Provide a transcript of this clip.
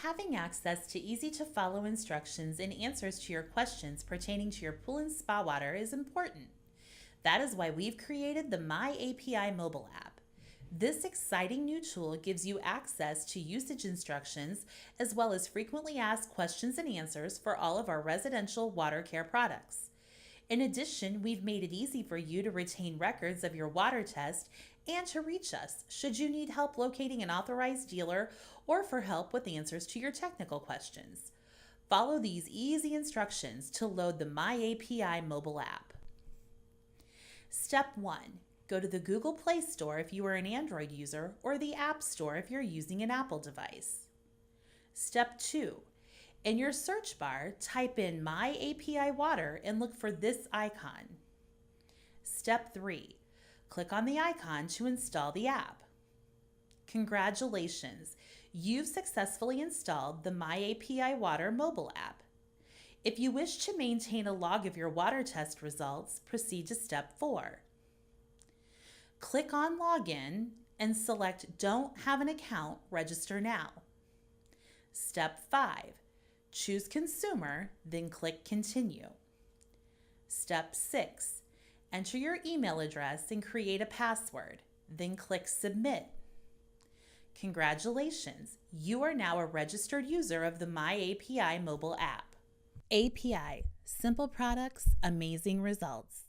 Having access to easy-to-follow instructions and answers to your questions pertaining to your pool and spa water is important. That is why we've created the myAPI mobile app. This exciting new tool gives you access to usage instructions as well as frequently asked questions and answers for all of our residential water care products. In addition, we've made it easy for you to retain records of your water test and to reach us should you need help locating an authorized dealer or for help with answers to your technical questions. Follow these easy instructions to load the myAPI mobile app. Step 1. Go to the Google Play Store if you are an Android user or the App Store if you're using an Apple device. Step 2. In your search bar, type in myAPiWater and look for this icon. Step 3. Click on the icon to install the app. Congratulations! You've successfully installed the myAPiWater mobile app. If you wish to maintain a log of your water test results, proceed to Step 4. Click on Login and select Don't Have an Account, Register Now. Step 5. Choose Consumer, then click Continue. Step 6. Enter your email address and create a password, then click Submit. Congratulations, you are now a registered user of the myAPI mobile app. API, simple products, amazing results.